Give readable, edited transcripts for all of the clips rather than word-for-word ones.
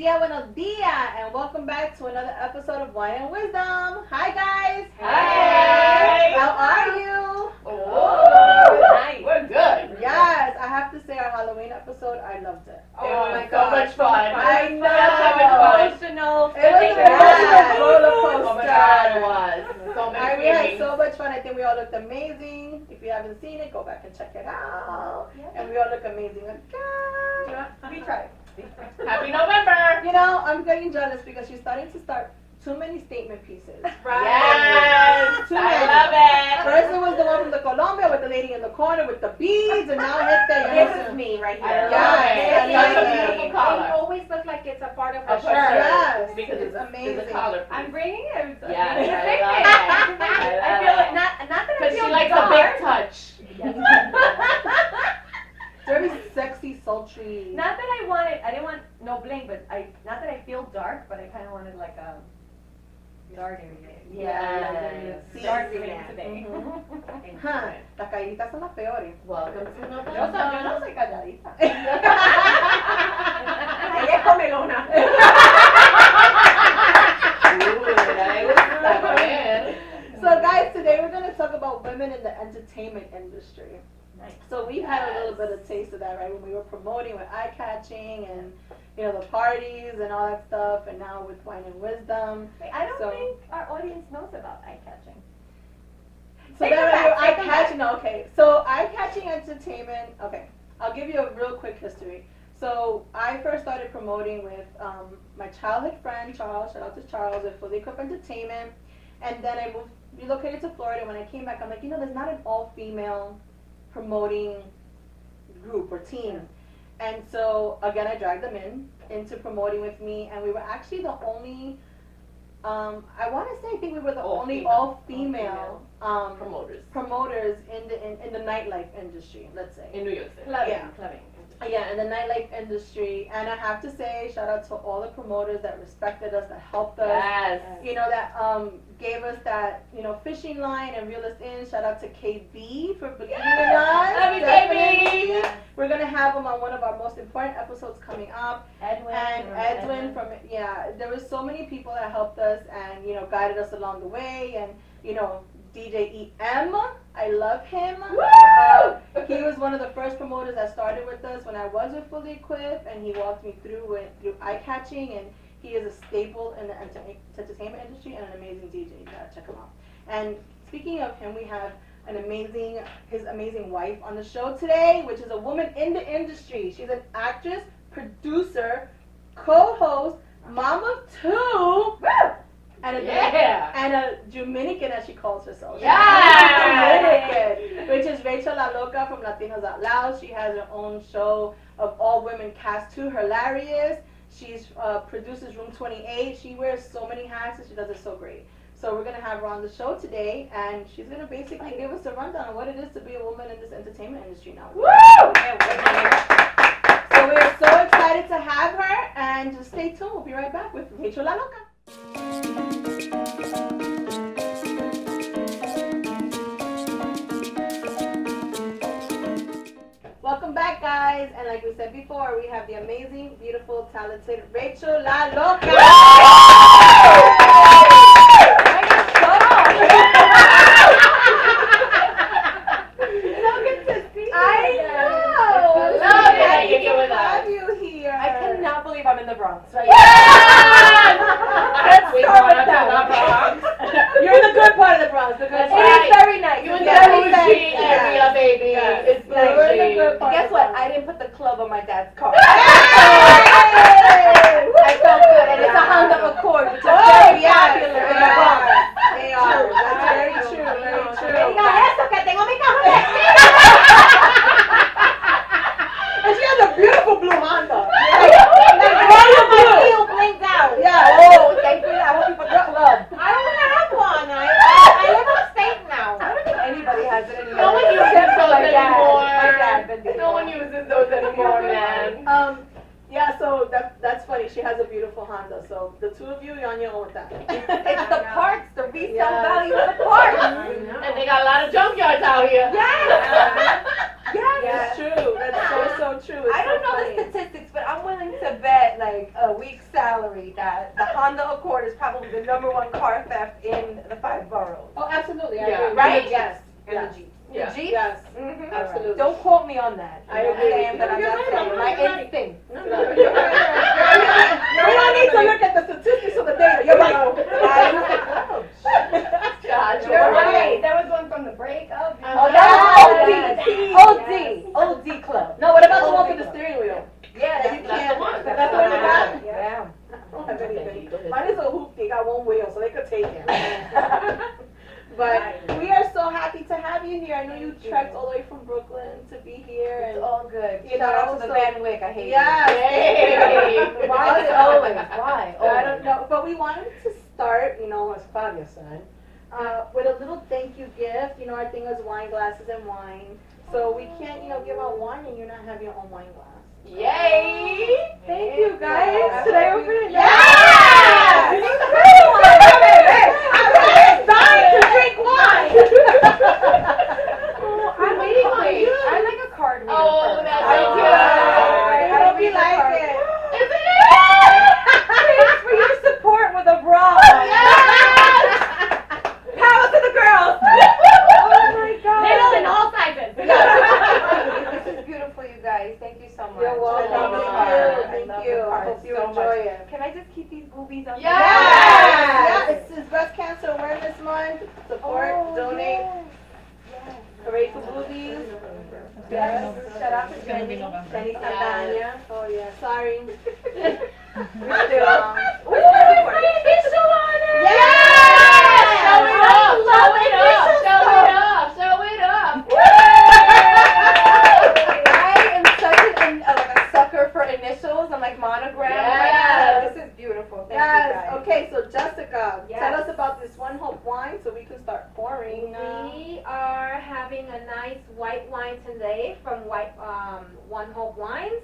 buenos dia, and welcome back to another episode of Wine and Wisdom. Hi, guys. Hi. How are you? Oh, nice. We're good. Yes, I have to say our Halloween episode, I loved it. Oh my God. So much fun. I know. Emotional. It was an emotional roller coaster. Oh my God, it was. So many We had feelings. so much fun. I think we all looked amazing. If you haven't seen it, go back and check it out. And we all look amazing again. We tried. Happy November. You know, I'm getting jealous because she's starting to start too many statement pieces. Right. Yes. Too I many. love it. First it was the one from the Colombia with the lady in the corner with the beads, and now hit the This is me right here. I love it. It's such a beautiful It color. always looks like it's a part of A her shirt. shirt. Yes, Because it's amazing. It's a collar. I'm bringing it. Yes, It's a I statement. love it. I feel like not that I Because feel she likes dark. a big touch. Very sexy, sultry. Not that I didn't want no bling, but not that I feel dark, but I kind of wanted like a dark area. Yes. Dark green today. Huh. Las calladitas son las peores. Welcome to Yo November. no soy calladita. Ella es comelona. So guys, today we're going to talk about women in the entertainment industry. Nice. So we've had a little bit of taste of that, right? When we were promoting with eye catching and the parties and all that stuff, and now with Wine and Wisdom. I don't So- think our audience knows about eye catching. So Take it that back, eye take it back. catching, okay. So eye catching entertainment, okay. I'll give you a real quick history. So I first started promoting with my childhood friend Charles. Shout out to Charles with Fully Equipped Entertainment, and then I relocated to Florida. When I came back, I'm like, there's not an all-female promoting group or team. And so again, I dragged them into promoting with me, and we were actually the only. I want to say I think we were the only all-female promoters in the nightlife industry. Let's say In New York City. Clubbing. in the nightlife industry. And I have to say, shout out to all the promoters that respected us, that helped us. Yes. That gave us that fishing line and reel us in. Shout out to KB for believing in us. Love you, Definitely. KB. We're gonna have him on one of our most important episodes coming up. Edwin from there was so many people that helped us and guided us along the way, and DJ EM, I love him. He was one of the first promoters that started with us when I was with Fully Equipped, and he walked me through eye catching, and he is a staple in the entertainment industry and an amazing DJ. You gotta check him out. And speaking of him, we have his amazing wife on the show today, which is a woman in the industry. She's an actress, producer, co-host, mom of two, and a Dominican, as she calls herself. Dominican, which is Rachel La Loca from Latinos Out Loud. She has her own show of all-women cast too, HERLARIOUS. She's produces Room 28. She wears so many hats and she does it so great. So we're going to have her on the show today, and she's going to basically give us a rundown on what it is to be a woman in this entertainment industry now. Woo! So we are so excited to have her, and just stay tuned. We'll be right back with Rachel La Loca. Welcome back, guys, and like we said before, we have the amazing, beautiful, talented Rachel La Loca. I'm in the Bronx, right? Let's start with that. You're in the good part of the Bronx because It's very nice. You in the bougie area, baby. It's bougie. Guess what? I didn't put the club on my dad's car. Hey! I felt good, and it's a Honda Accord, which is very popular in the Bronx. They are. That's very true. Very true. And she has a beautiful blue Honda. Royal blue blinked out. Yeah. Oh, thank you. I hope you put the club. I don't have one. I live upstate now. I don't think anybody has it anymore. No one uses those anymore. My dad, but No one uses those anymore, man. Yeah, so that's funny. She has a beautiful Honda. So the two of you, you're on your own with that. It's the parts, the resale Yes. value of the parts. And they got a lot of junkyards out here. Yes. Yes, true. That's so true. It's I don't so know funny. the statistics, but I'm willing to bet like a week Honda Accord is probably the #1 car theft in the 5 boroughs. Oh, absolutely. I Yeah. agree. Right? Yes. And Yes. the Jeep. Yeah. The Jeep? Yes. Mm-hmm. Absolutely. Don't quote me on that. I I'm agree. saying that I You're got right, saying. you're My right. instinct. We don't need to look at the statistics of the data. You're right. Gotcha. You're right. That was one from the breakup. Oh, Yes. that was OD Club. No, what about the one for the steering wheel? Yeah, That you That's can't. the one. That's the one you got? Yeah. I don't have anything. Mine is a hoop. They got one wheel, so they could take it. But we are so happy to have you here. I know you trekked all the way from Brooklyn to be here. It's And all good. You Shout know, out to the so- Van Wyck. I hate yes. Hey. Why is it always? Why? I don't know, but we wanted to start, as Claudia said, with a little thank you gift. Our thing is wine glasses and wine. So we can't, give out wine and you not have your own wine glass. Yay! Thank you guys. Yeah. Should I open it? Yes! It's time to drink wine! I'm like a card reader. Oh, first. that's I so do. good. I hope you read the like card. it. Isn't it? Thanks for your support with a bra. Power to the girls. Oh my God. Little in all sizes. This is beautiful, you guys. Thank you so much. You're welcome. I love the Thank card. you. I Thank love you. the I card hope you so enjoy much. it. Can I just keep these boobies on? Yes. Yes! It's Breast Cancer Awareness Month. Support, donate, hooray for boobies. Yes. Shout out to Jenny. Jenny Saldana. Oh yeah, sorry. We're still. Official on it. Yes! Show it up! Show it up! Show it up! Show it up! I am such a sucker for initials. I'm like monogram. Yes. This is beautiful. Thank you Yes, guys. okay, so Jessica, Yes. tell us about this One Hope wine so we can start pouring. We are having a nice white wine today from One Hope Wines.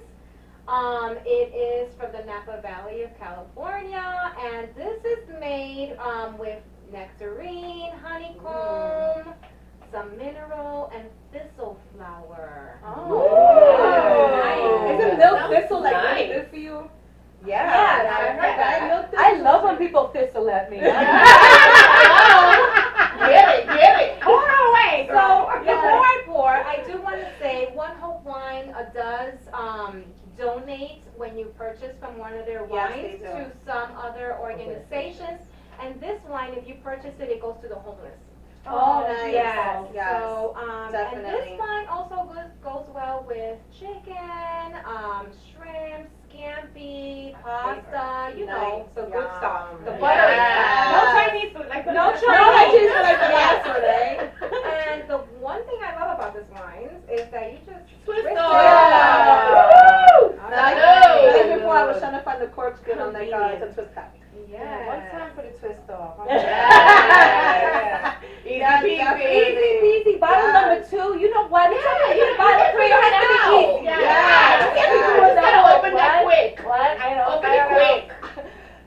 It is from the Napa Valley of California, and this is made with nectarine, honeycomb, some mineral, and thistle flower. Oh. Nice. Isn't milk Sounds thistle like nice. really good for you? Yeah. I heard that. Milk thistle. I love when people thistle at me. Get it! Pour away, So girl. before I pour, I do want to say One Hope Wine does donate when you purchase from one of their Yes, wines they do. to some other organizations. And this wine, if you purchase it, it goes to the homeless. Oh, nice. Yes. Yes. So, and Definitely. this wine also goes well with chicken, shrimp, scampi, pasta, you know. So good stuff. The Yum. butter. Yes. No Chinese food like No that. Chinese. No, like the last one, eh? And the one thing I love about this wine is that you just Twist twist off. it. Like before, I was trying to find the cork skin on that guy to twist that. Yes. One time for the twist off. Yes. Easy Yes, peasy. definitely. Easy. Bottle Yes. number 2. You know what? Yeah, Bottle 3 has to be easy. Yes. Yes. You gotta open that quick. What? I know. Open it quick.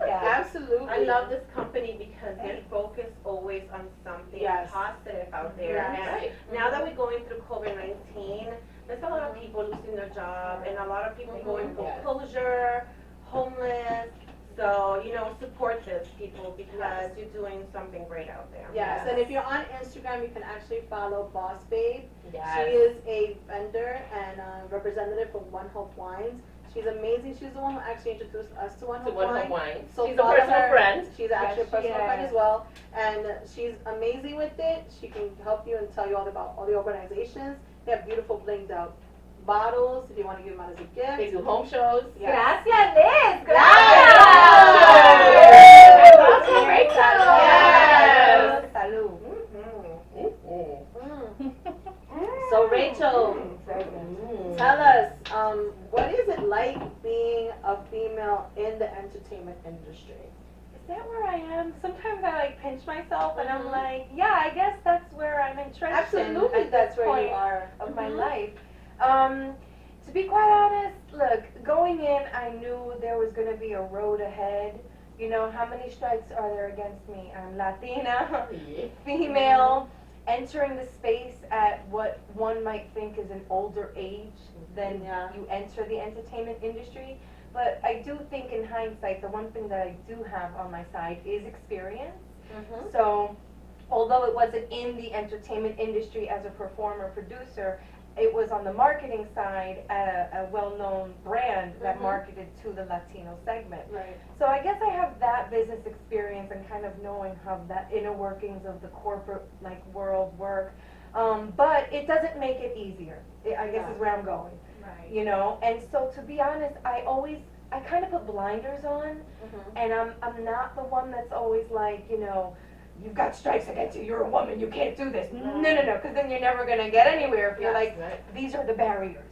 Yeah. Absolutely. I love this company because they focus always on something Yes. positive out there. Yes. And now that we're going through COVID-19, there's a lot of people losing their job and a lot of people going foreclosure, homeless. So, support these people because you're doing something great out there. Yes, and if you're on Instagram, you can actually follow Boss Babe. Yes. She is a vendor and representative for One Hope Wines. She's amazing. She's the one who actually introduced us to One To Hope one Wines. of wine. So She's a follow personal her. friend. She's actually a Yes, personal she friend is. as well, and she's amazing with it. She can help you and tell you all about all the organizations. They have beautiful blinged out bottles if you want to give them out as a gift. They do home shows. Yes. Gracias, Liz. Yes. Gracias. Rachel. Yes. Salud. So Rachel, tell us, what is it like being a female in the entertainment industry? Is that where I am? Sometimes I pinch myself and I'm like, yeah, I guess that's where I'm entrenched in Absolutely, at that's this where you point are. of my life. To be quite honest, look, going in, I knew there was going to be a road ahead. How many strikes are there against me? I'm Latina, female, entering the space at what one might think is an older age than you enter the entertainment industry. But I do think in hindsight, the one thing that I do have on my side is experience. So although it wasn't in the entertainment industry as a performer, producer, it was on the marketing side, a well-known brand that marketed to the Latino segment. Right. So I guess I have that business experience and kind of knowing how that inner workings of the corporate world work. But it doesn't make it easier, I guess is where I'm going. Right. You know, and so to be honest, I kind of put blinders on, and I'm not the one that's always like, you know, you've got stripes against you, you're a woman, you can't do this. No, because then you're never going to get anywhere if you're like, these are the barriers.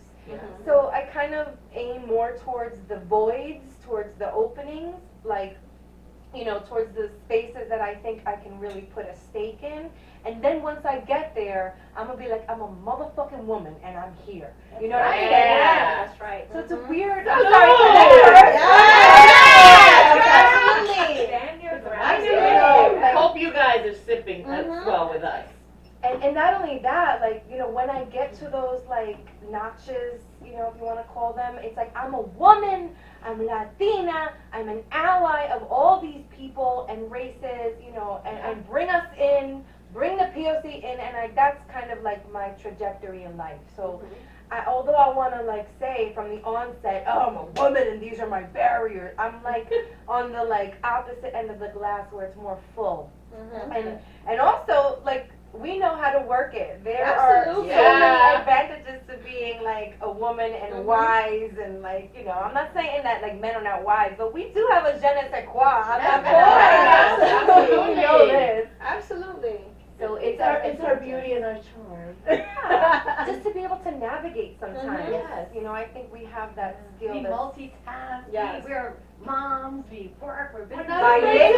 So I kind of aim more towards the voids, towards the openings, like, you know, towards the spaces that I think I can really put a stake in. And then once I get there, I'm going to be like, I'm a motherfucking woman and I'm here. You know what I mean? Yeah, that's right. So it's a weird, I'm sorry for that. Absolutely. Stand your ground. I hope you guys are sipping as well with us. And not only that, like, you know, when I get to those, like, notches, you know, if you want to call them, it's like, I'm a woman, I'm Latina, I'm an ally of all these people and races, you know, and bring us in, bring the POC in, and that's kind of like my trajectory in life. So, although I want to, like, say from the onset, oh, I'm a woman and these are my barriers, I'm, like, on the, like, opposite end of the glass where it's more full. And also, like, we know how to work it. There are so many advantages to being like a woman and wise and like, you know, I'm not saying that like men are not wise, but we do have a je ne sais quoi. I'm not Absolutely. You know this. Absolutely. So It's our beauty and our charm. just to be able to navigate sometimes. You know, I think we have that skill. We that's- multitask. Yes. We're moms. We work. We're We're business. not afraid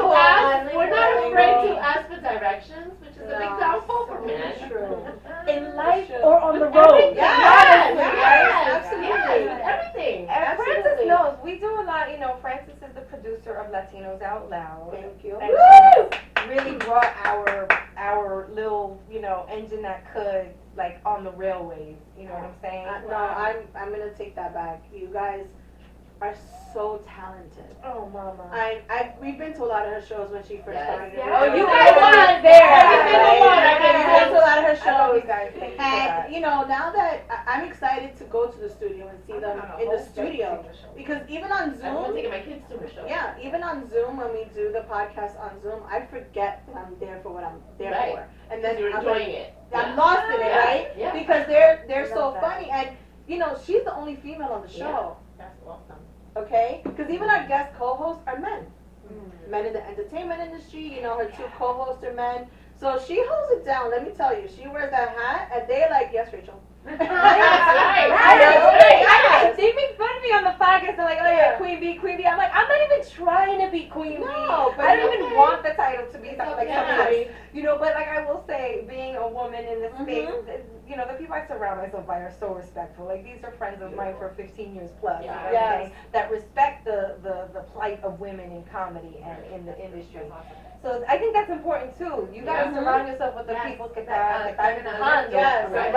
to ask for directions, which is a big downfall for men. True. in life or on the road. Absolutely. Everything. And Francis knows, we do a lot, you know, Francis is the producer of Latinos Out Loud. Thank you. And she really brought our little, you know, engine that could, like, on the railways, you know what I'm saying? No, I'm gonna take that back. You guys are so talented. Oh, mama. We've been to a lot of her shows when she first started. Oh, you guys guys there. Every single one. I've been We've been to a lot of her I love you shows. guys. Thank you for that. And, you know, now that I'm excited to go to the studio and see them in the studio. Because even on I'm Zoom, taking my kids to her show. yeah, even on Zoom, when we do the podcast on Zoom, I forget that I'm there for what I'm there Right. for. And then You're I'm enjoying like, it. I'm lost in it, right? Yeah. Because they're I so love that. funny. And, you know, she's the only female on the show. That's awesome. Okay? Because even our guest co-hosts are men. Men in the entertainment industry, you know, her two co-hosts are men. So she holds it down, let me tell you. She wears that hat and they're like, yes, Rachel. Right. They make fun of me on the podcast. They're like, oh yeah, Queen Bee, Queen Bee. I'm like, I'm not even trying to be Queen Bee. No, but I don't it's even okay. want the title to be something like okay. somebody. You know, but like I will say, being a woman in this space, you know, the people I surround myself by are so respectful. Like these are friends of mine for 15 years plus. Yeah. You know what I'm saying? That respect the plight of women in comedy and in the industry. So I think that's important too. You gotta surround yourself with the people que están empujando, Yes, right?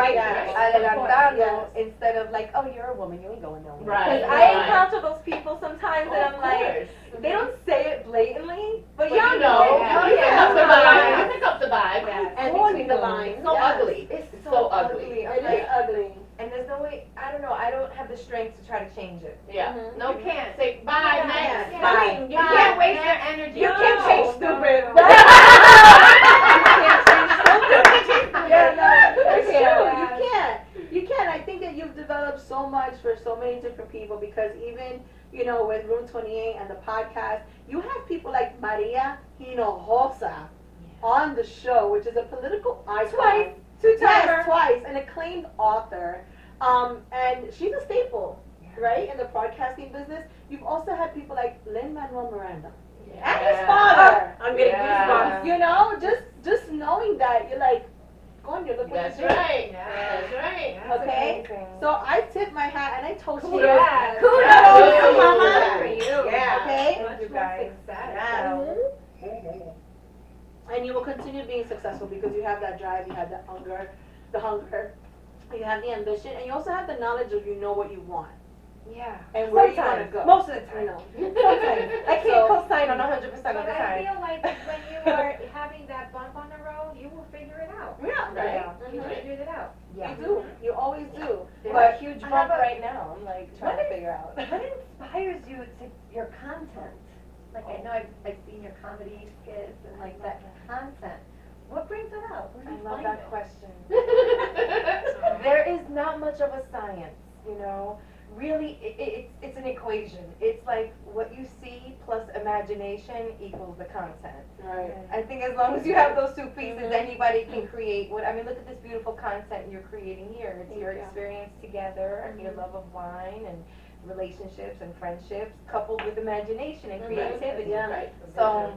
Adelantando, Yes. instead of like, oh, you're a woman, you ain't going nowhere. Right. Because I encounter those people sometimes and I'm like, course. they don't say it blatantly, but But y'all you know. know. You pick up the vibe. You pick up the vibe. And between the lines. It's so ugly. It's so ugly. I'm It like, is ugly. and there's no way, I don't know, I don't have the strength to try to change it. Yeah. No, you can't. Say bye, Yeah. next. Yeah. Bye. I mean, you can't waste your energy. You can't change stupid. You can't. I think that you've developed so much for so many different people because even, you know, with Room 28 and the podcast, you have people like Maria Hinojosa on the show, which is a political icon. Twice. Two-timer. Yes, twice. An acclaimed author. And she's a staple, right, in the broadcasting business. You've also had people like Lin-Manuel Miranda. And his father. I'm getting goosebumps. You know, just knowing that, you're like, coño, look what That's you did. right. That's right. Okay? So I tip my hat and I toast you. Kudos. Kudos to mama. For you. Okay? Thank you guys. Yeah. And you will continue being successful because you have that drive, you have that hunger, you have the ambition, and you also have the knowledge of you know what you want. Yeah. And where you want to Sometimes. go. Most of the You time. know. Sometimes. I can't co-sign on 100% of the But I time. feel like when you are having that bump on the road, you will figure it out. Yeah, Right? right. You figured it out. Yeah. You do. You always do. There's But a huge I bump have a- right now. I'm like trying to figure out. What inspires you to your content? Like I know I've seen your comedy skits and like that content. What brings it out? Where do I you love find that it? question. There is not much of a science, you know. Really, it's an equation. It's like what you see plus imagination equals the content. right. I think as long as you have those two pieces, anybody can create what, I mean, look at this beautiful content you're creating here. It's your Yeah. experience together, and your love of wine and relationships and friendships coupled with imagination and creativity. Yeah. Right. So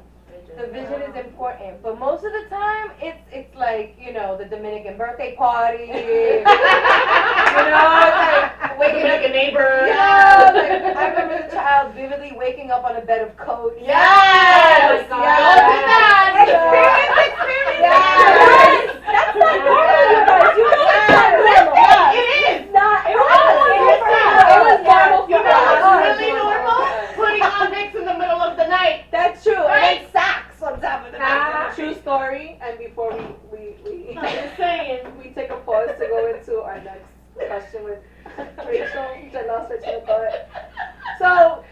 the vision is important, but most of the time it's like, you know, the Dominican birthday party. You know, it's like waking up. Like a neighbor. Yeah, like, I remember as a child vividly waking up on a bed of coats. Yes! Oh my God. Don't do that! Experience. Yes! That's not normal, you guys. You know it's not normal. It is! It's not. It was normal You know us. what's really normal? Putting on Vicks in the middle of the night. That's true. Right? And then socks on top of the night. True story. And before we I'm just saying. we take a pause to go into our next question with Rachel, which I lost her train of thought. So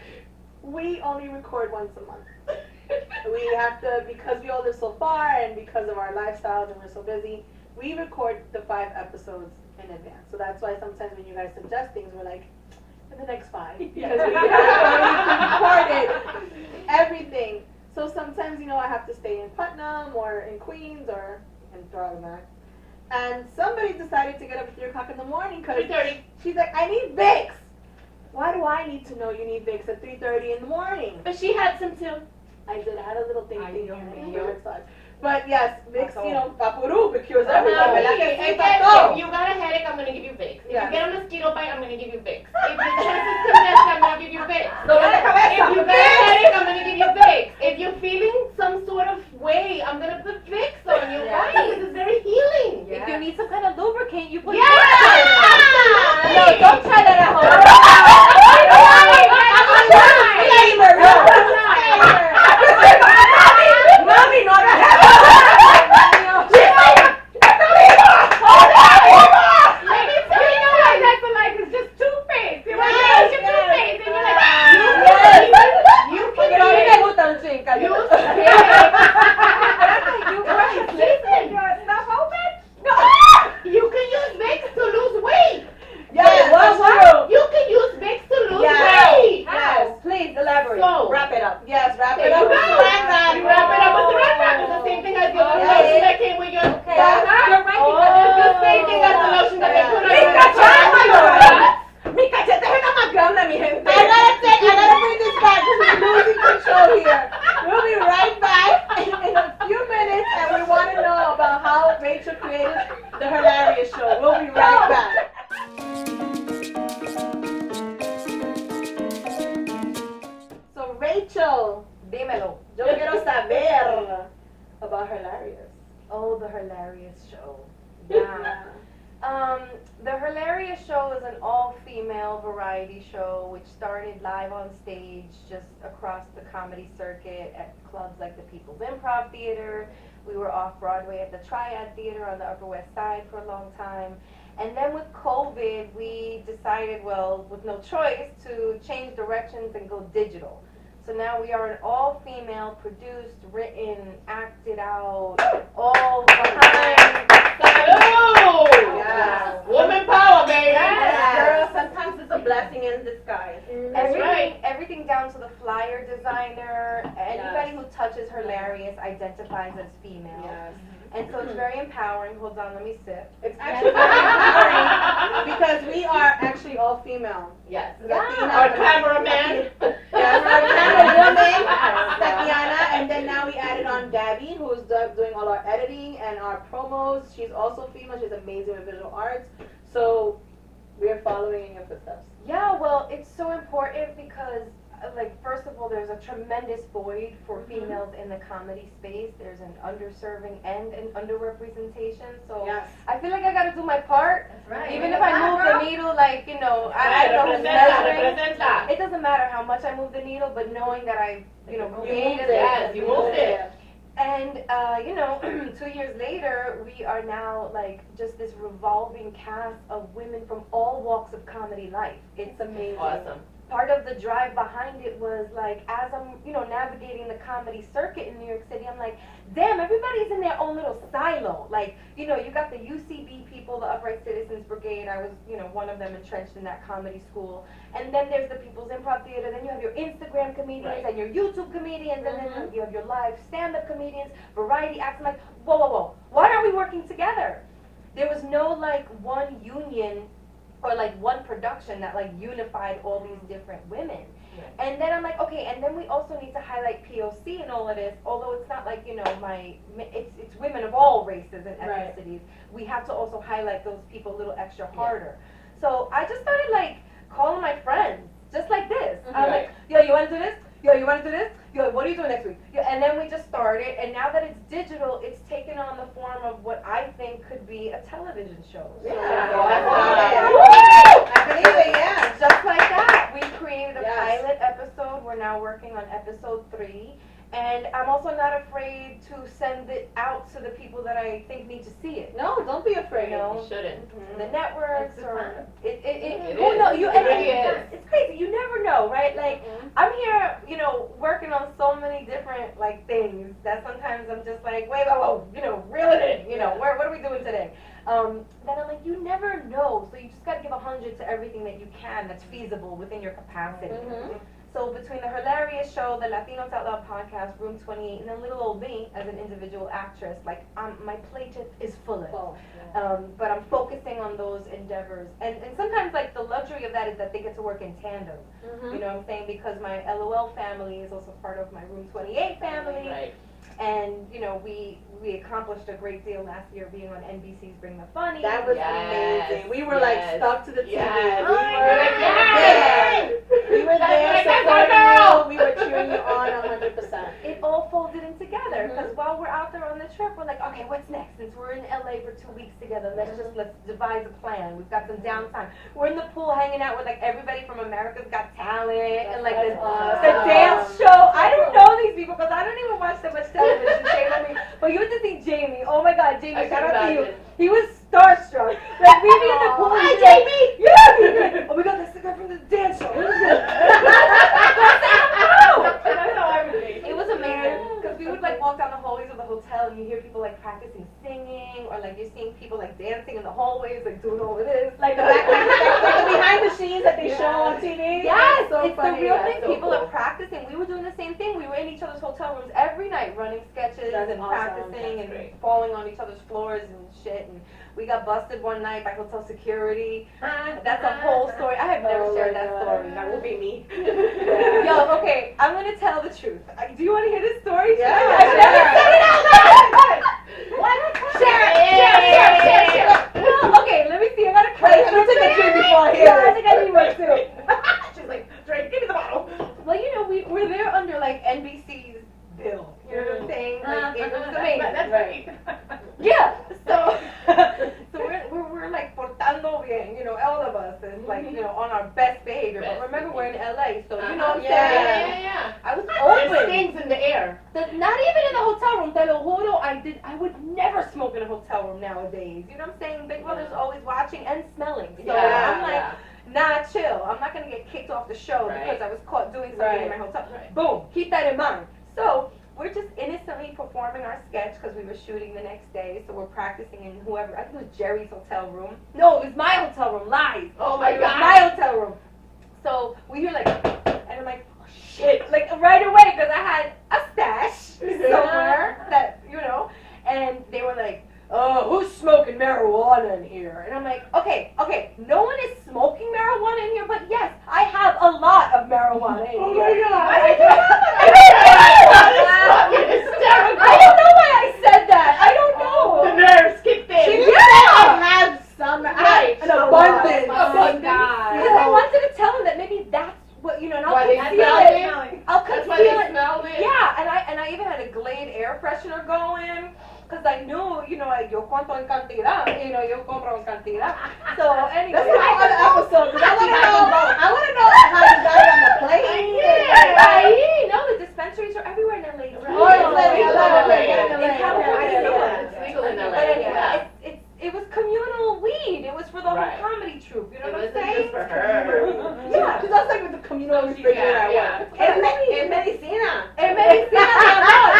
we only record once a month. We have to, because we all live so far and because of our lifestyles and we're so busy, we record the 5 episodes in advance. So that's why sometimes when you guys suggest things, we're like, in the next 5. Because we have already recorded everything. So sometimes, you know, I have to stay in Putnam or in Queens or in Throckmorton. And somebody decided to get up at 3 o'clock in the morning because 3:30. she's like, I need Vicks. Why do I need to know you need Vicks at 3:30 in the morning? But she had some too. I did. I had a little thing Ay, here Dios in mío. the side. But yes, Vicks, That's you know, Vaporub, it cures If everything. ¿Verdad que sí, if Pato? you got a headache, I'm gonna give you Vicks. If Yeah. you get a mosquito bite, I'm gonna give you Vicks. If your chest is congested, I'm gonna give you Vicks. Dolor de cabeza. If you got a headache, I'm gonna give you Vicks. If you're feeling some sort of way, I'm gonna put Vicks on you. Yeah. Right? This is very healing. If you need some kind of lubricant, you put Yeah! No, don't try that at home. Mami, no hagas It's just toothpaste. You want to use your toothpaste, and you're like, you can Pero a mí me use gusta un chin, cállate. You can use Vicks to lose weight. Yes, that's true. You can use Vicks to lose Yes. weight. Yes, please elaborate. So, Wrap it up. Yes, wrap there it you up. go. You wrap it up with saran wrap. It's the same thing as the other Okay. lotion that came with your Okay. bath. You're right, It's the same thing as the lotion that they put on Mi your cachete, mi cachete es una más grande, mi gente. I gotta bring this back because we're losing control here. We'll be right back in a few minutes and we want to know about how Rachel created the Hilarious Show. We'll be right back. So Rachel, Dímelo. yo quiero saber about Hilarious. Oh, the Hilarious Show. Yeah. The Hilarious Show is an all-female variety show which started live on stage just across the comedy circuit at clubs like the People's Improv Theater. We were off-Broadway at the Triad Theater on the Upper West Side for a long time. And then with COVID, we decided, well, with no choice, to change directions and go digital. So now we are an all-female, produced, written, acted out, all behind. Salud! Yes. Woman power, baby. Yes. Girl, sometimes it's a blessing in disguise. Everything down to the flyer designer. Anybody who touches Hilarious identifies as female. Yes. And so it's very empowering. Hold on, let me sip. It's actually very empowering because we are actually all female. Yes. Latina, Our cameraman. Yes, our camerawoman, Tatiana, and then now we added on Gabby, who's doing all our editing and our promos. She's also female. She's amazing with visual arts. So we're following in your footsteps. Yeah, well, it's so important because like, first of all, there's a tremendous void for females in the comedy space. There's an underserving and an underrepresentation. So Yes. I feel like I gotta do my part. That's right. Even if I move the needle, like, you know, I don't know who's measuring. Representa. It doesn't matter how much I move the needle, but knowing that I, you know, You made moved it. Yes, you moved it. And, you know, 2 years later, we are now, like, just this revolving cast of women from all walks of comedy life. It's amazing. Awesome. Part of the drive behind it was, like, as I'm, you know, navigating the comedy circuit in New York City, I'm like, damn, everybody's in their own little silo. Like, you know, you got the UCB people, the Upright Citizens Brigade. I was, you know, one of them entrenched in that comedy school. And then there's the People's Improv Theater. Then you have your Instagram comedians and your YouTube comedians. And then you have your live stand-up comedians, variety acts. I'm like, whoa, whoa, whoa. Why aren't we working together? There was no, like, one union or, like, one production that, like, unified all these different women. And then I'm like, okay, and then we also need to highlight POC in all of this, although it's not like, you know, it's women of all races and ethnicities. We have to also highlight those people a little extra harder. So I just started, like, calling my friends, just like this. I was like, yo, you wanna do this? Yo, you wanna do this? Yo, what are you doing next week? Yo, and then we just started, and now that it's digital, it's taken on the form of what I think could be a television show. So, I believe it, yeah. just like that, we created a pilot episode. We're now working on episode 3. And I'm also not afraid to send it out to the people that I think need to see it. No, don't be afraid. You know, You shouldn't. the networks It's or fun. It who is. knows? You, It and really it's crazy. You never know, right? Like I'm here, you know, working on so many different like things that sometimes I'm just like, wait, whoa, you know, reel it in. You know, what are we doing today? Then I'm like, you never know, so you just gotta give 100 to everything that you can that's feasible within your capacity. So between the Hilarious show, the Latinos Out Loud podcast, Room 28, and then little old me as an individual actress, like my plate is full of. But I'm focusing on those endeavors. And sometimes like the luxury of that is that they get to work in tandem. You know what I'm saying? Because my LOL family is also part of my Room 28 family. Right. And, you know, we accomplished a great deal last year being on NBC's Bring the Funny. That was Yes, amazing. We were like yes, stuck to the TV. yes. We Oh, were yes. there. We were there That's my supporting girl. you. We were cheering you on 100%. It all folded in together because while we're out there on the trip, we're like, okay, what's next? Since we're in LA for 2 weeks together, let's devise a plan. We've got some downtime. We're in the pool hanging out with like everybody from America's Got Talent and like the dance show. I don't know these people because I don't even watch that much television. Shame on me. But you have to see Jamie. Oh my God, Jamie! I Shout can out to you. imagine. He was starstruck. Like we be in the pool. Hi, and he's like, Jamie. Yeah. Oh my God, that's the guy from the dance show. That's how I would be. It was amazing because we would like walk down the hallways of the hotel and you hear people like practicing singing or like you're seeing people like dancing in the hallways like doing all of this Like the behind the scenes that they show on TV. Yes, so it's funny. the real That's thing. so People cool. are practicing. We were doing the same thing. We were in each other's hotel rooms every night running sketches That's and awesome. practicing That's and great. falling on each other's floors and shit. And we got busted one night by hotel security. That's a whole story. I have never Oh shared my that God. story. That will be me. Yo, okay, I'm gonna tell the truth. Do you want to hear this story? Yeah. I've never said it out loud. Share it. Well, okay, let me see. I gotta Wait, let me take a drink before I hear Yeah, I this. think I need one too. She's like, Drake, give me the bottle. Well, you know, we're there under like NBC's bill. You know what I'm saying? Like, it was amazing. That's right. Yeah. So, we're like portando bien, you know, all of us, and like, you know, on our best behavior. But remember, we're in LA, so you know what I'm saying. Yeah. I was There's open. things in the air. Not even in the hotel room. Te lo juro, I would never smoke in a hotel room nowadays. You know what I'm saying? Big Brother's always watching and smelling. So I'm like, nah, chill. I'm not gonna get kicked off the show because I was caught doing something in my hotel. Right. Boom. Keep that in mind. So we're just innocently performing our sketch because we were shooting the next day. So we're practicing in whoever. I think it was Jerry's hotel room. No, it was my hotel room. Lies. Oh my It was God. my hotel room. So we hear like, and I'm like, oh, shit, like right away because I had a stash somewhere that, you know, and they were like, oh, who's smoking marijuana in here? And I'm like, okay, no one is smoking marijuana in here, but yes, I have a lot of marijuana in here. I don't know why I said that. I don't know. The nerves kicked in. I have some, Right. an abundance. Oh my God. Because I wanted to tell him that maybe that's well, you know, and Why I'll they conceal smell it. it? I'll That's why conceal they it. smell it. Yeah, and I even had a Glade air freshener going, because I knew, you know, yo cuánto en cantidad, you know, yo compro en cantidad. So anyway. That's a whole other episode, because I want to know how you got it on the plane. Right, no, the dispensaries are everywhere in LA. Oh, it's like, In LA. California. It's legal in LA. But anyway, Yeah. it was communal weed. It was for the whole Right. comedy troupe. You know It what I'm wasn't saying? just for her. Yeah, because that's like with the communal refrigerator at work. En medicina. En medicina, mi amor.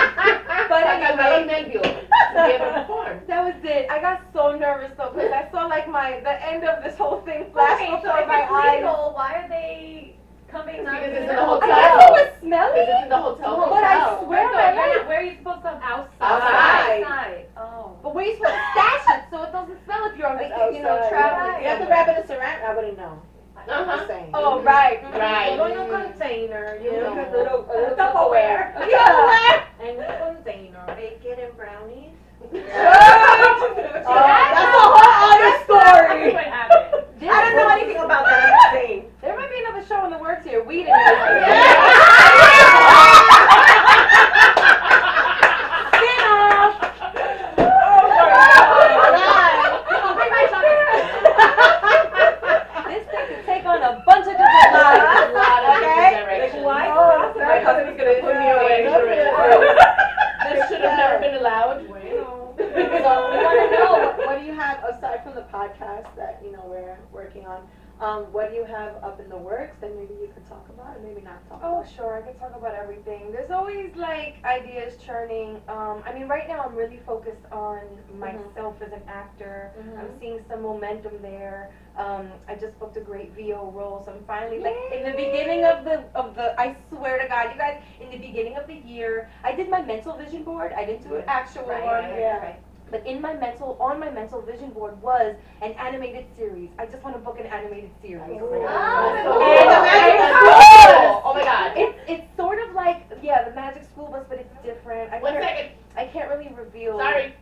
But Para calmar los anyway, nervios. To be able to perform. that was it. I got so nervous though, because I saw like the end of this whole thing flash Okay, so before if my it's eyes. legal, why are they coming Because up it's here? in the I hotel. guess it was smelly, Because it's in the hotel. but I swear my life. Where are you supposed to? Outside. Outside. Oh. But where you supposed to stash it so it doesn't smell if you're on vacation, you know, Outside, traveling. You have to wrap it in saran. I wouldn't know. Uh-huh. I'm saying. Oh, right. Right. Put on your container, you know, Yeah. a little Tupperware. Yeah. and your container. Bake it in brownies. That's a whole other story. What happened? I don't know anything about that. I'm just saying. There might be another show in the works here. Weed in This thing could take on a bunch of different lives. A lot of different directions. My husband's gonna put me away. This should have never been allowed. So we want to know what do you have aside from the podcast that we're working on. What do you have up in the works that maybe you could talk about and maybe not talk Oh, about? sure. I can talk about everything. There's always like ideas churning. I mean, right now I'm really focused on myself as an actor. I'm seeing some momentum there. I just booked a great VO role, so I'm finally like in the beginning of the. I swear to God, you guys, in the beginning of the year, I did my mental vision board. I didn't do an actual one. Yeah. But on my mental vision board was an animated series. I just want to book an animated series. Oh my God. It's sort of like the Magic School Bus, but it's different. One second. I can't really reveal. Sorry.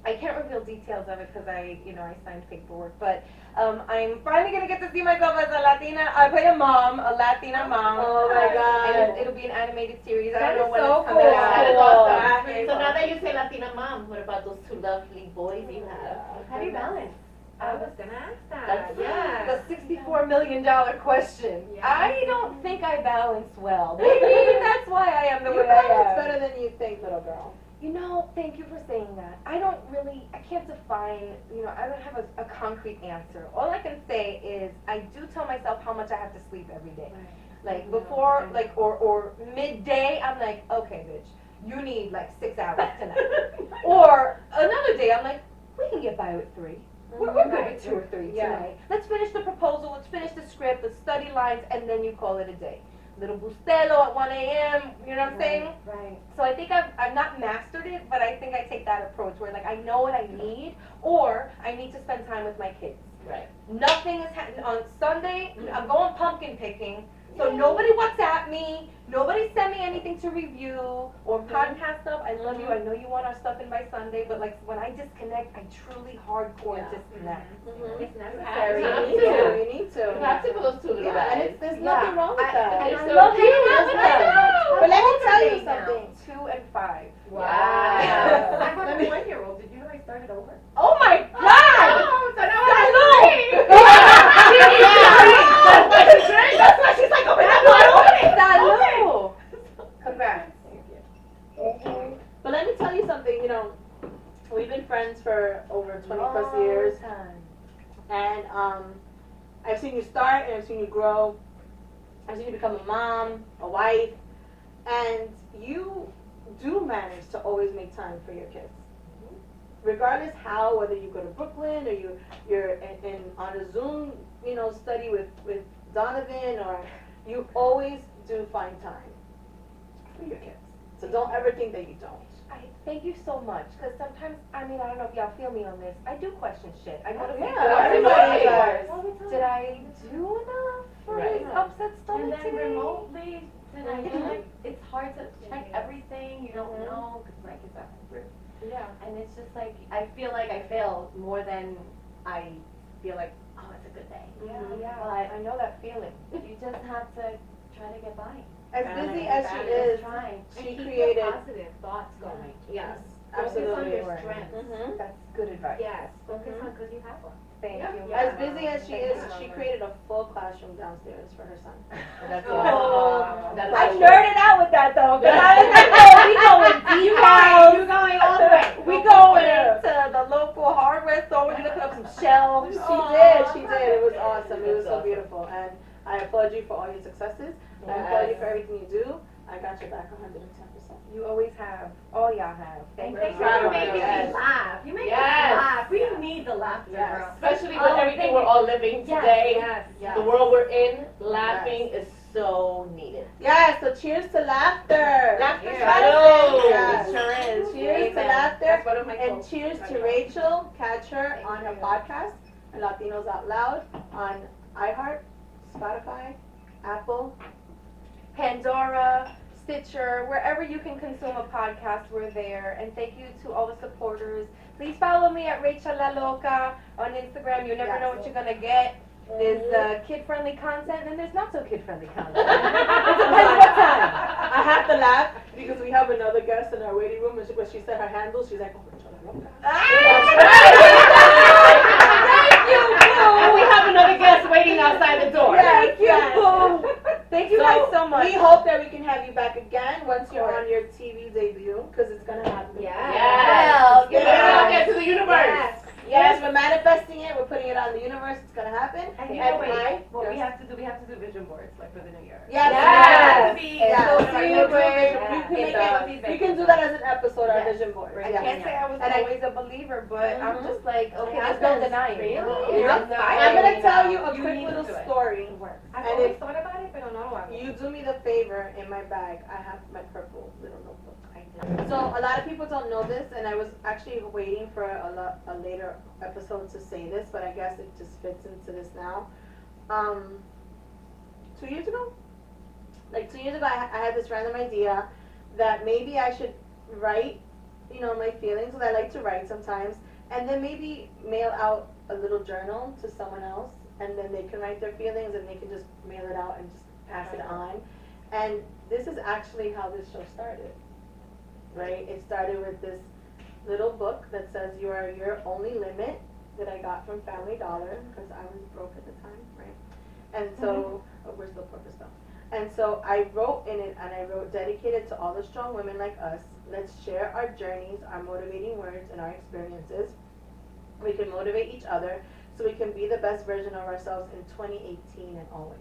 I can't reveal details of it because I signed paperwork. But I'm finally gonna get to see myself as a Latina. I play a Latina mom. Oh my God. And it'll be an animated series. I That don't know is when so it's coming cool. out. That is awesome. Okay. So now that you say Latina mom, what about those two lovely boys you have? How do you balance? I was gonna ask that. That's Yeah. The $64 million question. Yeah. I don't think I balance well. Maybe that's why I am the You way I balance am. better than you think, little girl. Thank you for saying that. I can't define, I don't have a concrete answer. All I can say is I do tell myself how much I have to sleep every day. Like before, or midday, I'm like, okay, bitch, you need like 6 hours tonight. Or another day, I'm like, we can get by with 3. We're good with 2 or 3 tonight. Let's finish the proposal, let's finish the script, let's study lines, and then you call it a day. Little bustelo at 1 a.m., you know what I'm saying? Right. So I think I've not mastered it, but I think I take that approach where like I know what I need, or I need to spend time with my kids. Right. Nothing is happening on Sunday. I'm going pumpkin picking, so nobody WhatsApp me, nobody send me anything to review or podcast stuff. I love you. I know you want our stuff in by Sunday, but like when I disconnect, I truly hardcore disconnect. It's Necessary. You You have need to. You have to for those two little Yeah, and guys. there's nothing wrong with that. And You're I so love cute. hanging out with them. But let me How old tell are you they now? something. 2 and 5. Wow. I have a 1-year-old. Did you know I started over? Oh my God! Oh, so now That's why she's like, open that bottle. Salud! Congrats. But let me tell you something, we've been friends for over 20 plus years, and I've seen you start and I've seen you grow. I've seen you become a mom, a wife, and you do manage to always make time for your kids. Regardless how, whether you go to Brooklyn or you're on a Zoom, study with Donovan, or you always do find time for your kids. So don't ever think that you don't. Thank you so much, because sometimes, I don't know if y'all feel me on this, I do question shit. I go to Yeah, people, everybody like, did I do enough for his upset And stomach then today? remotely, and I feel like it's hard to check everything. You don't know because my kids are hungry. Yeah. And it's just like I feel like I fail more than I feel like, oh, it's a good day. Yeah. But I know that feeling. You just have to try to get by. As busy as she is, Try. she And keep created. your positive thoughts going. Yes, Focus on absolutely. your strengths. Mhm. That's good advice. Yes, focus Mhm. on, because you have one. Thank you. As busy as she Thank is, you, she Mama. created a full classroom downstairs for her son. That's Oh. awesome. That's I awesome. nerded out with that though, because I was like, oh, we going details. You're going all the way. We going to the local hardware store. We're looking up some shelves. She did. It was awesome. It was so beautiful. And I applaud you for all your successes. I applaud you for everything you do. I got your back 110%. You always have. All y'all have. Thank Thank you. you proud for of making you. me laugh. You make Yes. us laugh. We need the laughter, Yes. girl. Especially with everything thank we're you. all living Yes, today. Yes. Yes. The world we're in, laughing is so needed. Yes, so cheers to laughter. Laughter Yes. shadows. Yes. Sure is. Cheers to Amen. laughter. That's one of my And quotes. cheers to Rachel. Catch her on her podcast, Latinos Out Loud, on iHeart, Spotify, Apple. Pandora, Stitcher, wherever you can consume a podcast, we're there. And thank you to all the supporters. Please follow me at Rachel La Loca on Instagram. You never know what you're gonna get. There's kid-friendly content and there's not so kid-friendly content. It depends what time. I have to laugh because we have another guest in our waiting room, and when she said her handle, she's like, oh, Rachel La Loca. Thank you, And we Boo. have another guest waiting outside the door. Thank you, Boo. Thank you guys so much. We hope that we can have you back again once you're on your TV debut, because it's gonna happen. Yeah. Yes. Well, Get it out there to the universe. Yes, we're manifesting it. We're putting it on the universe. It's gonna happen. And you And know I- what we yes. have to do? We have to do vision boards like for the new year. Yes. Yes. It has to be Yes. so So we you do vision. can Yeah. make It it. You can do that as an episode, our Yes. vision board. Right. I Yeah. can't say I was And I- always a believer, but I'm Mhm. just like, okay, It there's no happens. denying. Really? Yeah. There's no- I'm gonna tell you a You quick need to little do it. story. It works. I've And always if- thought about it, but I don't know why. You do me the favor, in my bag, I have my purple little notebook. So a lot of people don't know this, and I was actually waiting for a later episode to say this, but I guess it just fits into this now. 2 years ago? Like 2 years ago, I had this random idea that maybe I should write, my feelings, because I like to write sometimes, and then maybe mail out a little journal to someone else, and then they can write their feelings, and they can just mail it out and just pass it on. And this is actually how this show started, right? It started with this little book that says you are your only limit that I got from Family Dollar, because I was broke at the time, right? And so, we're still broke as well. And so I wrote in it, and I wrote, dedicated to all the strong women like us, let's share our journeys, our motivating words, and our experiences. We can motivate each other so we can be the best version of ourselves in 2018 and always.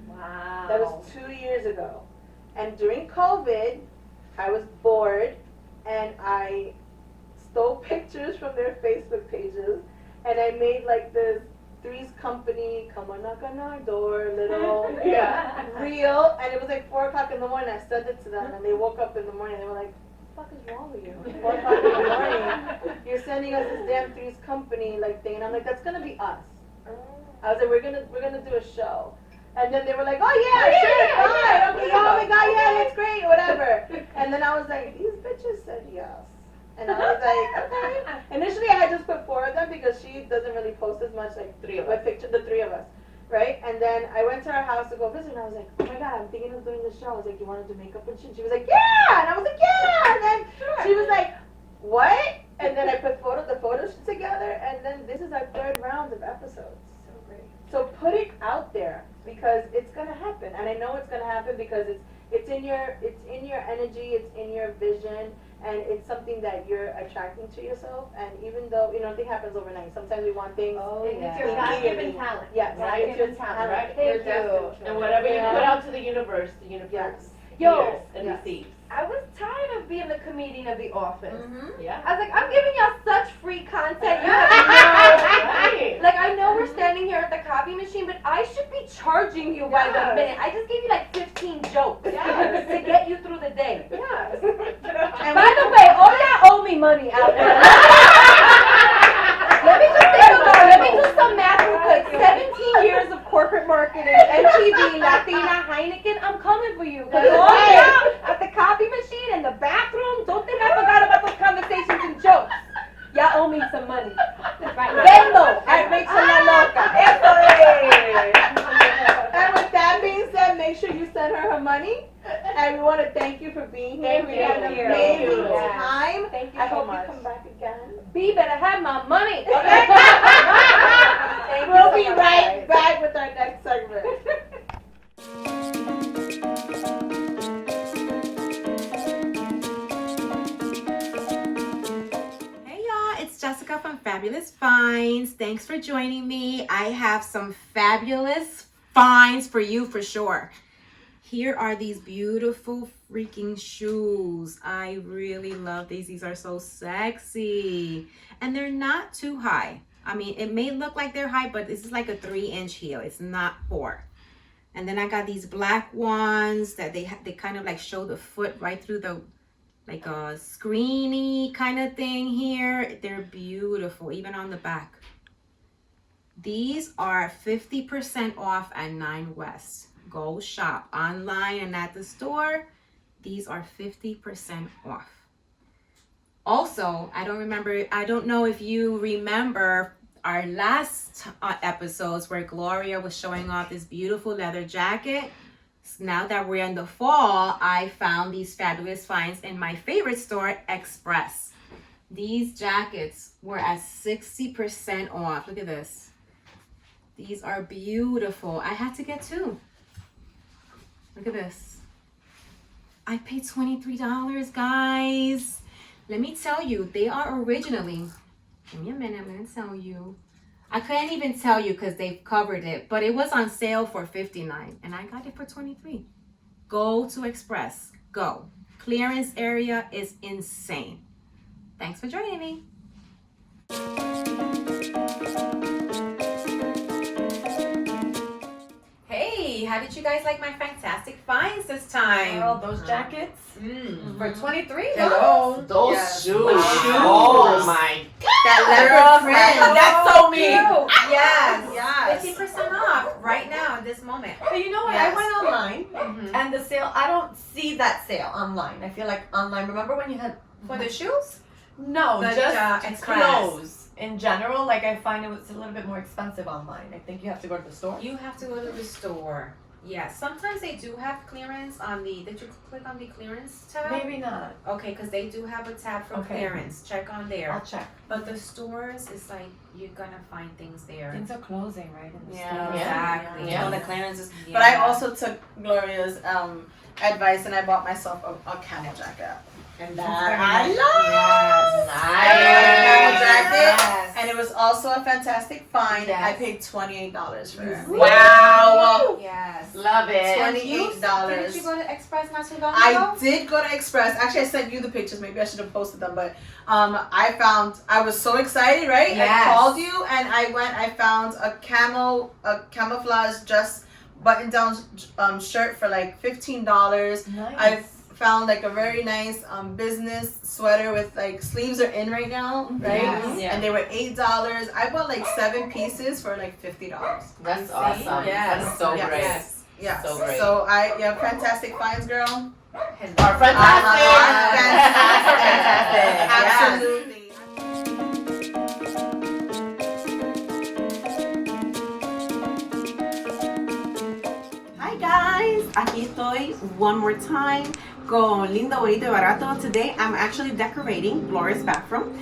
Wow. That was 2 years ago. And during COVID, I was bored, and I stole pictures from their Facebook pages, and I made like this Three's Company, come on knock on our door, little reel, and it was like 4 o'clock in the morning. I sent it to them, and they woke up in the morning, they were like, what the fuck is wrong with you? 4 o'clock in the morning, you're sending us this damn Three's Company like thing, and I'm like, that's gonna be us. I was like, we're gonna do a show. And then they were like, oh yeah, sure, fine, okay, oh my god, yeah, that's great, whatever. And then I was like, these bitches said yes. And I was like, okay. Initially I had just put 4 of them because she doesn't really post as much, like Three of my picture, the 3 of us, right? And then I went to her house to go visit, and I was like, oh my god, I'm thinking of doing this show. I was like, you want to do makeup and shit? She was like, yeah, and I was like, yeah. And then she was like, what? And then I put the photos together, and then this is our 3rd round of episodes. So great. So put it out there because it's gonna happen, and I know it's gonna happen because it's in your energy, it's in your vision, and it's something that you're attracting to yourself. And even though nothing happens overnight, sometimes we want things. It's your God-given talent. Yes, Right? it's your Given talent. Right? Thank You're you. destined to it. And whatever you put out to the universe Yes. Yo, hears and yes. receives. I was tired of being the comedian of the office. Yeah. I was like, I'm giving y'all such free content. You have no. Right. Like, I know we're standing here at the copy machine, but I should be charging you by the minute. I just gave you like 15 jokes to get you through the day. Yes. By the way, all y'all owe me money out there. Let me do some math real quick. 17 years of corporate marketing, MTV, Latina, Heineken, I'm coming for you. Because all y'all at the copy machine and the bathroom, don't think I forgot about those conversations and jokes. Y'all owe me some money. Venmo at Rachel La Loca. want to thank you for being here. Thank We had an you. amazing Thank you. time. Thank you I so hope much. you come back again. B better have my money, okay? Thank you We'll so be much, right guys. back with our next segment. Hey y'all, it's Jessica from Fabulous Finds. Thanks for joining me. I have some fabulous finds for you for sure. Here are these beautiful freaking shoes. I really love these. These are so sexy. And they're not too high. I mean, it may look like they're high, but this is like a 3-inch heel. It's not 4. And then I got these black ones that they kind of like show the foot right through the like a screeny kind of thing here. They're beautiful, even on the back. These are 50% off at 9 West. Go shop online and at the store. These are 50% off. Also, I don't know if you remember our last episodes where Gloria was showing off this beautiful leather jacket. Now that we're in the fall, I found these fabulous finds in my favorite store, Express. These jackets were at 60% off. Look at this. These are beautiful. I had to get 2. Look at this. I paid $23, guys. Let me tell you, they are originally, give me a minute, I'm gonna tell you. I couldn't even tell you because they've covered it, but it was on sale for $59 and I got it for $23. Go to Express, go. Clearance area is insane. Thanks for joining me. Hey, how did you guys like my fantastic finds this time? Girl, those jackets. For $23? Hello. Those Yes. shoes. Wow. Oh my That God. leopard print. That's so me. Yes. Yes. 50% off right now at this moment. But you know what? Yes. I went online Mhm. and the sale, I don't see that sale online. I feel like online, remember when you had, For the shoes? no, The, just Express. clothes in general. Like I find it was a little bit more expensive online. I think you have to go to the store. You have to go to the store. Yes, sometimes they do have clearance on the, did you click on the clearance tab? Maybe not. Okay, because they do have a tab for Okay. clearance. Check on there. I'll check. But the stores, it's like, you're gonna find things there. Things are closing, right? In the Yeah. store. Exactly. Yeah. All the clearances. Yeah. But I also took Gloria's advice and I bought myself a camel jacket. And that I love. Camel jacket. Yes. And it was also a fantastic find. Yes. I paid $28 for it. Wow. Yes. Love it. $28. Didn't you go to Express not too long I ago? did go to Express. Actually, I sent you the pictures. Maybe I should have posted them. But I was so excited, right? Yes. I called you and I found a camouflage dress button-down shirt for like $15. Nice. I found like a very nice business sweater with like sleeves are in right now, right? Yes. Yeah. And they were $8. I bought like 7 pieces for like $50. That's awesome. Yes. That's so Yes. great. Yes. Yeah. So great. So fantastic finds, girl. Are fantastic. Fantastic. Yes. Absolutely. Hi guys, aquí estoy one more time con Lindo Bonito y Barrato. Today I'm actually decorating Gloria's bathroom.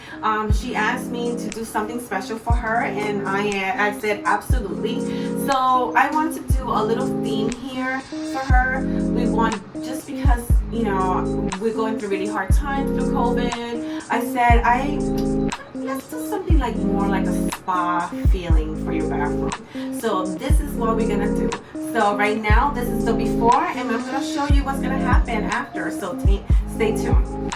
She asked me to do something special for her and I said absolutely. So I want to do a little theme here for her. We want, just because, you know, we're going through really hard times through COVID, I said let's do something like more like a spa feeling for your bathroom. So this is what we're gonna do. So right now, this is the before, and I'm gonna show you what's gonna happen after. So stay tuned.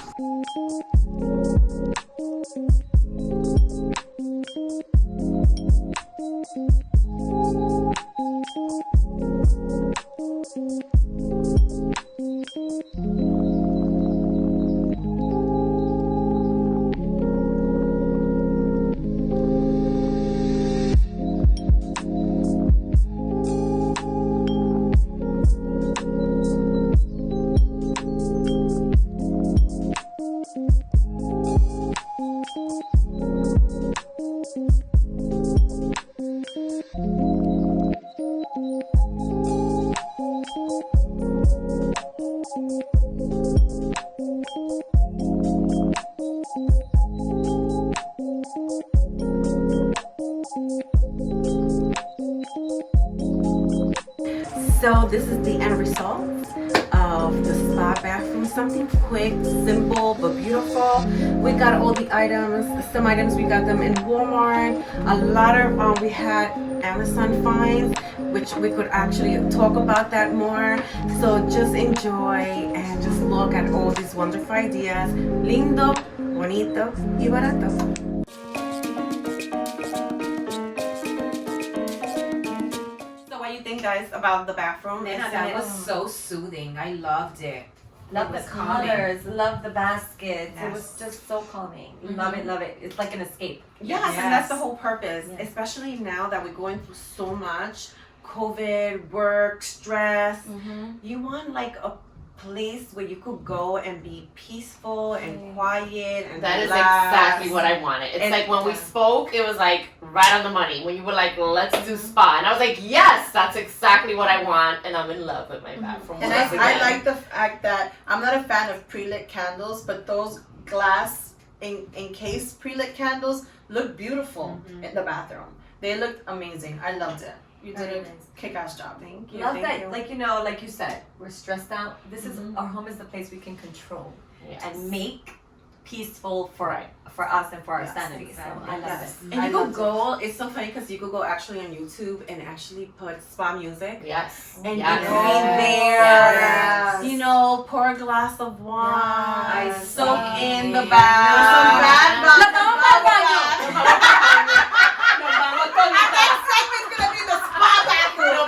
So this is the end result of the spa bathroom. Something quick, simple, but beautiful. We got all the items. Some items we got them in Walmart. A lot of we had Amazon finds, which we could actually talk about that more. So just enjoy and just look at all these wonderful ideas. Lindo, bonito y barato. Guys, about the bathroom. That was so soothing. I loved it. Love the colors, love the baskets. Yes. It was just so calming. Love it, love it. It's like an escape. Yes, Yes. and that's the whole purpose. Yes. Especially now that we're going through so much COVID, work, stress. You want like a place where you could go and be peaceful and quiet and That is relax. exactly what I wanted. It's And- like when we spoke, it was like right on the money. When you were like, let's do spa. And I was like, yes, that's exactly what I want. And I'm in love with my bathroom. And once I again. like the fact that I'm not a fan of pre-lit candles, but those glass encased pre-lit candles look beautiful in the bathroom. They looked amazing. I loved it. You did a kick-ass job. Thank you. Love thank that, you. like like you said, we're stressed out. This is our home is the place we can control Yes. and make peaceful for us and for our Yes, sanity. exactly. So I love Yes. it. And I you loved could go, it's so funny because you could go actually on YouTube and actually put spa music. Yes. And Yes. you could be there, Yes. you know, pour a glass of wine, Yes. soak in the Some bath. bad Look, vibes. oh my God, Our next segment's gonna be the spa bathroom.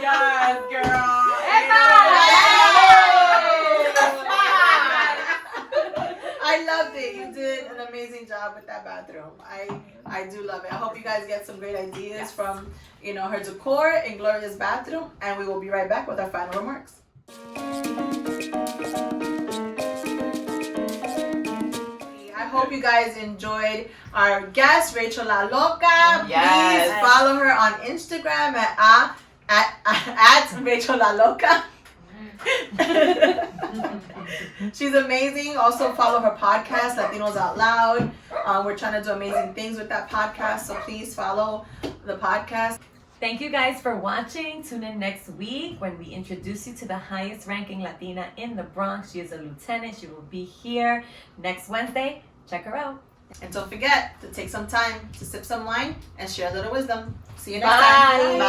Yes, girl. I loved it. You did an amazing job with that bathroom. I do love it. I hope you guys get some great ideas from, her decor in Gloria's bathroom, and we will be right back with our final remarks. I hope you guys enjoyed our guest, Rachel La Loca. Yes. Please follow her on Instagram at Rachel La Loca. She's amazing. Also follow her podcast, Latinos Out Loud. We're trying to do amazing things with that podcast, so please follow the podcast. Thank you guys for watching. Tune in next week when we introduce you to the highest ranking Latina in the Bronx. She is a lieutenant. She will be here next Wednesday. Check her out. And don't forget to take some time to sip some wine and share a little wisdom. See you next time. Bye.